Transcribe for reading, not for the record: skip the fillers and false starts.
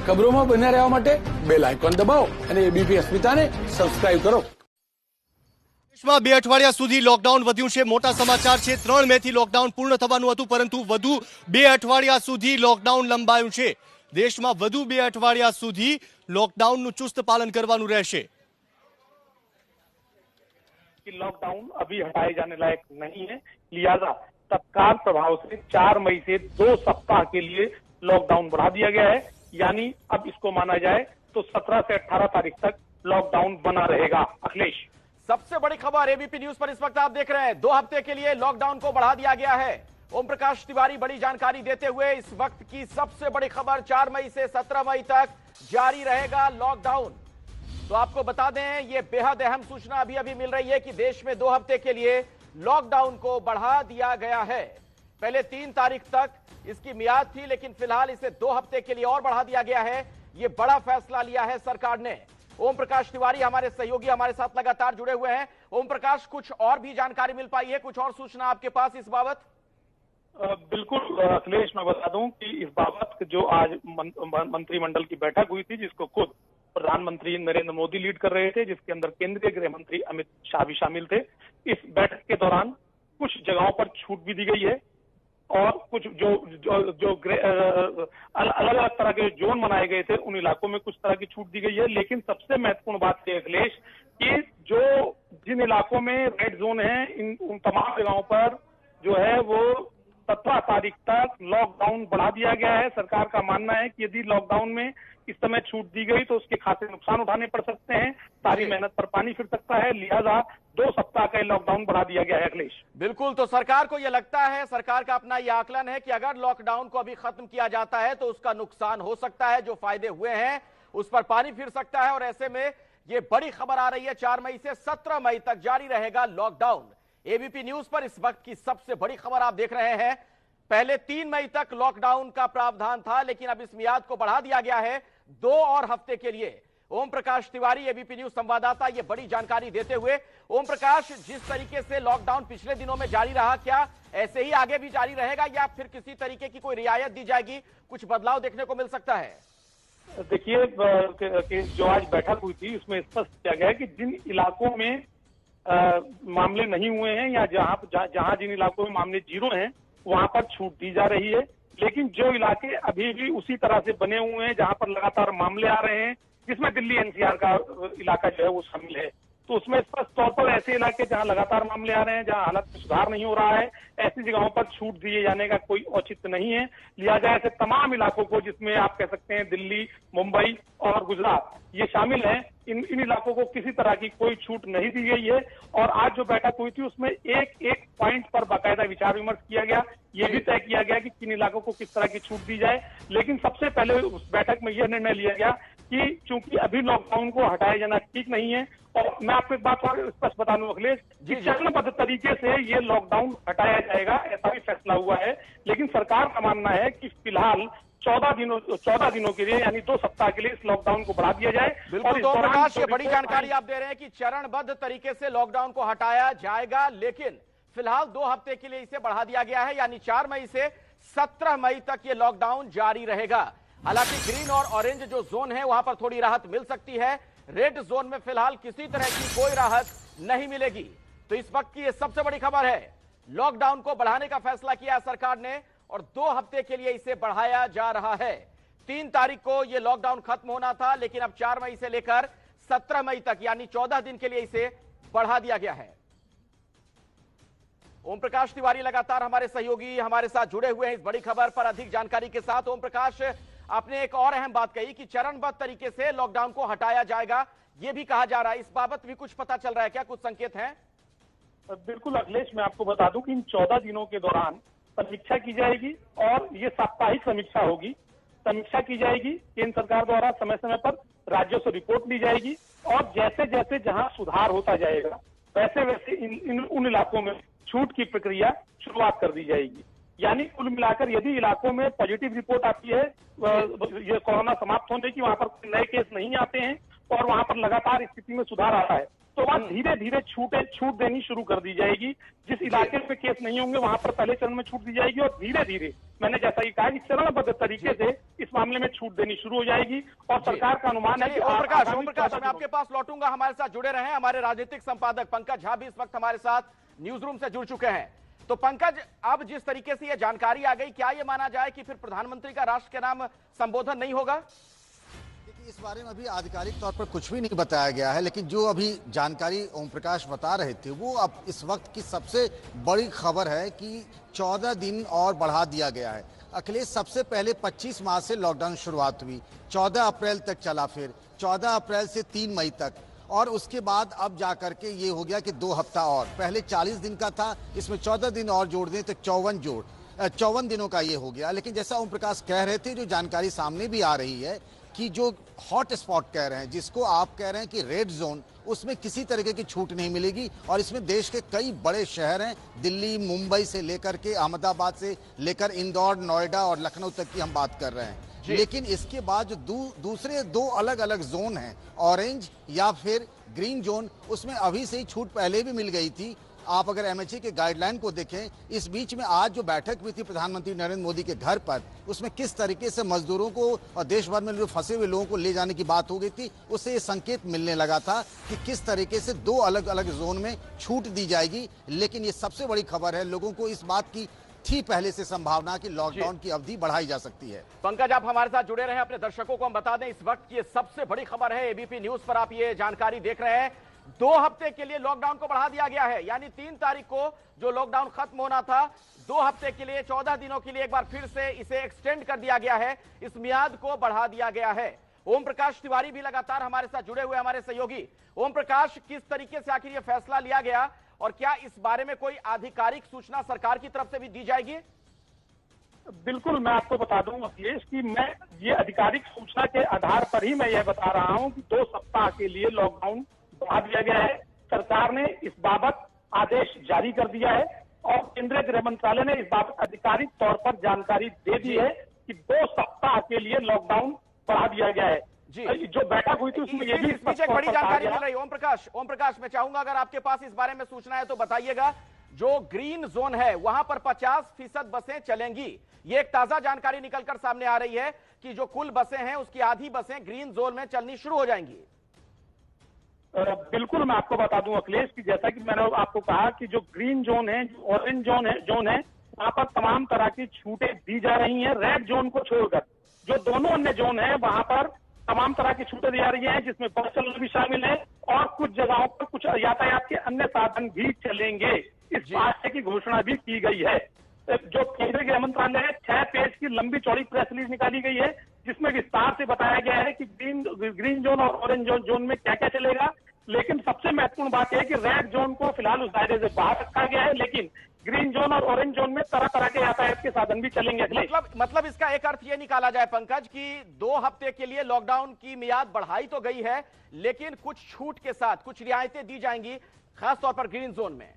ખબરોમાં બન્યા રહેવા માટે બેલ આઇકોન દબાવો અને એબીપી અસ્મિતાને સબસ્ક્રાઇબ કરો। દેશમાં 2 અઠવાડિયા સુધી લોકડાઉન વધ્યું છે। મોટા સમાચાર છે। 3 મેથી લોકડાઉન પૂર્ણ થવાનું હતું, પરંતુ વધુ 2 અઠવાડિયા સુધી લોકડાઉન લંબાયું છે। દેશમાં વધુ 2 અઠવાડિયા સુધી લોકડાઉનનું ચુસ્ત પાલન કરવાનું રહેશે। लॉकडाउन अभी हटाए जाने लायक नहीं है, लिहाजा तत्काल प्रभाव से 4 मई से 2 सप्ताह के लिए लॉकडाउन बढ़ा दिया गया है। यानी अब इसको माना जाए तो 17 से 18 तारीख तक लॉकडाउन बना रहेगा। अखिलेश, सबसे बड़ी खबर एबीपी न्यूज पर इस वक्त आप देख रहे हैं। 2 हफ्ते के लिए लॉकडाउन को बढ़ा दिया गया है। ओम प्रकाश तिवारी बड़ी जानकारी देते हुए इस वक्त की सबसे बड़ी खबर, 4 मई से 17 मई तक जारी रहेगा लॉकडाउन। तो आपको बता दें, ये बेहद अहम सूचना अभी अभी मिल रही है कि देश में 2 हफ्ते के लिए लॉकडाउन को बढ़ा दिया गया है। पहले 3 तारीख तक इसकी मियाद थी, लेकिन फिलहाल इसे 2 हफ्ते के लिए और बढ़ा दिया गया है। ये बड़ा फैसला लिया है सरकार ने। ओम प्रकाश तिवारी हमारे सहयोगी हमारे साथ लगातार जुड़े हुए हैं। ओम प्रकाश, कुछ और भी जानकारी मिल पाई है, कुछ और सूचना आपके पास इस बाबत? बिल्कुल अखिलेश, मैं बता दूं कि इस बाबत जो आज मंत्रिमंडल की बैठक हुई थी, जिसको खुद प्रधानमंत्री नरेंद्र मोदी लीड कर रहे थे, जिसके अंदर केंद्रीय गृह मंत्री अमित शाह भी शामिल थे। इस बैठक के दौरान कुछ जगहों पर छूट भी दी गई है और कुछ जो जो, जो अलग अलग तरह के जोन बनाए गए थे, उन इलाकों में कुछ तरह की छूट दी गई है। लेकिन सबसे महत्वपूर्ण बात यह अखिलेश कि जो जिन इलाकों में रेड जोन है, उन तमाम जगहों पर जो है वो 17 तारीख तक लॉकडाउन बढ़ा दिया गया है। सरकार का मानना है कि यदि लॉकडाउन में इस समय छूट दी गई तो उसके खासे नुकसान उठाने पड़ सकते हैं, सारी मेहनत पर पानी फिर सकता है, लिहाजा 2 सप्ताह का लॉकडाउन बढ़ा दिया गया है। अखिलेश, बिल्कुल, तो सरकार को यह लगता है, सरकार का अपना यह आकलन है कि अगर लॉकडाउन को अभी खत्म किया जाता है तो उसका नुकसान हो सकता है, जो फायदे हुए हैं उस पर पानी फिर सकता है। और ऐसे में ये बड़ी खबर आ रही है, 4 मई से 17 मई तक जारी रहेगा लॉकडाउन। एबीपी न्यूज पर इस वक्त की सबसे बड़ी खबर आप देख रहे हैं। पहले 3 मई तक लॉकडाउन का प्रावधान था, लेकिन अब इस मियाद को बढ़ा दिया गया है 2 और हफ्ते के लिए। ओम प्रकाश तिवारी, एबीपी न्यूज संवाददाता, ये बड़ी जानकारी देते हुए। ओम प्रकाश, जिस तरीके से लॉकडाउन पिछले दिनों में जारी रहा, क्या ऐसे ही आगे भी जारी रहेगा या फिर किसी तरीके की कोई रियायत दी जाएगी, कुछ बदलाव देखने को मिल सकता है? देखिए, जो आज बैठक हुई थी उसमें स्पष्ट किया गया है कि जिन इलाकों में मामले नहीं हुए हैं या जहां जिन इलाकों में मामले 0 हैं, वहां पर छूट दी जा रही है। लेकिन जो इलाके अभी भी उसी तरह से बने हुए हैं, जहां पर लगातार मामले आ रहे हैं, जिसमें दिल्ली एनसीआर का इलाका जो है वो शामिल है, तो उसमें स्पष्ट तौर पर ऐसे इलाके जहां लगातार मामले आ रहे हैं, जहां हालत में सुधार नहीं हो रहा है, ऐसी जगहों पर छूट दिए जाने का कोई औचित्य नहीं है। लिहाजा ऐसे तमाम इलाकों को, जिसमें आप कह सकते हैं दिल्ली, मुंबई और गुजरात ये शामिल हैं, इन इलाकों को किसी तरह की कोई छूट नहीं दी गई है। और आज जो बैठक हुई थी उसमें एक पॉइंट पर बाकायदा विचार विमर्श किया गया। ये भी तय किया गया कि किन इलाकों को किस तरह की छूट दी जाए। लेकिन सबसे पहले उस बैठक में यह निर्णय लिया गया कि चूंकि अभी लॉकडाउन को हटाया जाना ठीक नहीं है, और मैं आपको एक बात और स्पष्ट बता दूं अखिलेश, चरणबद्ध तरीके से ये लॉकडाउन हटाया जाएगा, ऐसा भी फैसला हुआ है। लेकिन सरकार का मानना है कि फिलहाल 14 दिनों के लिए, यानी 2 सप्ताह के लिए इस लॉकडाउन को बढ़ा दिया जाए। बिल्कुल, तो प्रकाश, ये बड़ी जानकारी आप दे रहे हैं कि चरणबद्ध तरीके से लॉकडाउन को हटाया जाएगा, लेकिन फिलहाल 2 हफ्ते के लिए इसे बढ़ा दिया गया है। यानी 4 मई से 17 मई तक ये लॉकडाउन जारी रहेगा। हालांकि ग्रीन और ऑरेंज जो जोन है वहां पर थोड़ी राहत मिल सकती है, रेड जोन में फिलहाल किसी तरह की कोई राहत नहीं मिलेगी। तो इस वक्त की ये सबसे बड़ी खबर है, लॉकडाउन को बढ़ाने का फैसला किया सरकार ने और 2 हफ्ते के लिए इसे बढ़ाया जा रहा है। 3 तारीख को यह लॉकडाउन खत्म होना था, लेकिन अब 4 मई से लेकर 17 मई तक यानी 14 दिन के लिए इसे बढ़ा दिया गया है। ओम प्रकाश तिवारी लगातार हमारे सहयोगी हमारे साथ जुड़े हुए हैं इस बड़ी खबर पर अधिक जानकारी के साथ। ओम प्रकाश, आपने एक और अहम बात कही कि चरणबद्ध तरीके से लॉकडाउन को हटाया जाएगा, यह भी कहा जा रहा है, इस बाबत भी कुछ पता चल रहा है क्या, कुछ संकेत हैं? बिल्कुल अखिलेश, मैं आपको बता दूं कि इन 14 दिनों के दौरान समीक्षा की जाएगी और ये साप्ताहिक समीक्षा होगी। समीक्षा की जाएगी, केंद्र सरकार द्वारा समय समय पर राज्यों से रिपोर्ट ली जाएगी और जैसे जैसे जहां सुधार होता जाएगा वैसे वैसे उन इलाकों में छूट की प्रक्रिया शुरुआत कर दी जाएगी। यानी कुल मिलाकर यदि इलाकों में पॉजिटिव रिपोर्ट आती है, ये कोरोना समाप्त होने की, वहां पर नए केस नहीं आते हैं और वहां पर लगातार स्थिति में सुधार आता है, उसके बाद धीरे धीरे छूट देनी शुरू कर दी जाएगी। जिस इलाके में केस नहीं होंगे वहां पर पहले चरण में छूट दी जाएगी और धीरे धीरे मैंने जैसा कि कहा कि चरणबद्ध तरीके से इस मामले में छूट देनी शुरू हो जाएगी। और सरकार का अनुमान है कि ओम प्रकाश मैं आपके पास लौटूंगा, हमारे साथ जुड़े रहे हमारे राजनीतिक संपादक पंकज झा भी इस वक्त हमारे साथ न्यूज रूम से जुड़ चुके हैं। तो पंकज, अब जिस तरीके से ये जानकारी आ गई, क्या ये माना जाए कि फिर प्रधानमंत्री का राष्ट्र के नाम संबोधन नहीं होगा? देखिए, इस बारे में अभी आधिकारिक तौर पर कुछ भी नहीं बताया गया है, लेकिन जो अभी जानकारी ओम प्रकाश बता रहे थे वो अब इस वक्त की सबसे बड़ी खबर है कि 14 दिन और बढ़ा दिया गया है। अखिलेश, सबसे पहले 25 मार्च से लॉकडाउन शुरुआत हुई, 14 अप्रैल तक चला, फिर 14 अप्रैल से 3 मई तक, और उसके बाद अब जाकर के ये हो गया कि 2 हफ्ता और। पहले 40 दिन का था, इसमें 14 दिन और जोड़ दें तो 54 दिनों का ये हो गया। लेकिन जैसा ओम प्रकाश कह रहे थे, जो जानकारी सामने भी आ रही है कि जो हॉट स्पॉट कह रहे हैं, जिसको आप कह रहे हैं कि रेड जोन, उसमें किसी तरीके की छूट नहीं मिलेगी। और इसमें देश के कई बड़े शहर हैं, दिल्ली, मुंबई से लेकर के अहमदाबाद से लेकर इंदौर, नोएडा और लखनऊ तक की हम बात कर रहे हैं। लेकिन इसके बाद जो दूसरे 2 अलग अलग जोन हैं, ऑरेंज या फिर ग्रीन जोन, उसमें अभी से ही छूट पहले भी मिल गई थी। आप अगर एमएचए के गाइडलाइन को देखें, इस बीच में आज जो बैठक हुई थी प्रधानमंत्री नरेंद्र मोदी के घर पर, उसमें किस तरीके से मजदूरों को और देश भर में जो फंसे हुए लोगों को ले जाने की बात हो गई थी, उससे ये संकेत मिलने लगा था कि किस तरीके से 2 अलग अलग जोन में छूट दी जाएगी। लेकिन ये सबसे बड़ी खबर है, लोगों को इस बात की थी पहले से संभावना कि लॉकडाउन की अवधि बढ़ाई जा सकती है। पंकज, आप हमारे साथ जुड़े रहे, अपने दर्शकों को हम बता दें इस वक्त की ये सबसे बड़ी खबर है। एबीपी न्यूज पर आप ये जानकारी देख रहे हैं। 2 हफ्ते के लिए लॉकडाउन को बढ़ा दिया गया है, यानी 3 तारीख को जो लॉकडाउन खत्म होना था, 2 हफ्ते के लिए 14 दिनों के लिए एक बार फिर से इसे एक्सटेंड कर दिया गया है, इस मियाद को बढ़ा दिया गया है। ओम प्रकाश तिवारी भी लगातार हमारे साथ जुड़े हुए, हमारे सहयोगी। ओम प्रकाश, किस तरीके से आखिर यह फैसला लिया गया और क्या इस बारे में कोई आधिकारिक सूचना सरकार की तरफ से भी दी जाएगी? बिल्कुल, मैं आपको बता दूं अखिलेश कि मैं ये आधिकारिक सूचना के आधार पर ही मैं यह बता रहा हूं कि 2 सप्ताह के लिए लॉकडाउन बढ़ा दिया गया है। सरकार ने इस बाबत आदेश जारी कर दिया है और केंद्रीय गृह मंत्रालय ने इस बाबत आधिकारिक तौर पर जानकारी दे दी है कि 2 सप्ताह के लिए लॉकडाउन बढ़ा दिया गया है। जी, जो बैठक हुई थी उसमें ये भी एक बड़ी जानकारी मिल रही है। ओम प्रकाश, मैं चाहूंगा अगर आपके पास इस बारे में सूचना है तो बताइएगा। जो ग्रीन जोन है वहां पर 50% बसें चलेंगी, ये एक ताजा जानकारी निकलकर सामने आ रही है कि जो कुल बसें हैं उसकी आधी बसें ग्रीन जोन में चलनी शुरू हो जाएंगी। बिल्कुल, मैं आपको बता दूं अखिलेश कि जैसा कि मैंने आपको कहा कि जो ग्रीन जोन है, ऑरेंज जोन है, वहां पर तमाम तरह की छूटें दी जा रही हैं। रेड जोन को छोड़कर जो दोनों अन्य जोन है वहां पर तमाम तरह की छूटें दी जा रही हैं, जिसमें बस चलना भी शामिल है और कुछ जगहों पर कुछ यातायात के अन्य साधन भी चलेंगे। इस बात की घोषणा भी की गई है। जो केंद्रीय गृह मंत्रालय है, 6 पेज की लंबी चौड़ी प्रेस रिलीज निकाली गई है, जिसमें विस्तार से बताया गया है कि ग्रीन जोन और ऑरेंज जोन में क्या क्या चलेगा। लेकिन सबसे महत्वपूर्ण बात यह है कि रेड जोन को फिलहाल उस दायरे से बाहर रखा गया है, लेकिन ग्रीन जोन और ऑरेंज जोन में तरह तरह के यातायात के साधन भी चलेंगे। मतलब इसका एक अर्थ ये निकाला जाए पंकज कि 2 हफ्ते के लिए लॉकडाउन की मियाद बढ़ाई तो गई है, लेकिन कुछ छूट के साथ कुछ रियायतें दी जाएंगी, खासतौर पर ग्रीन जोन में।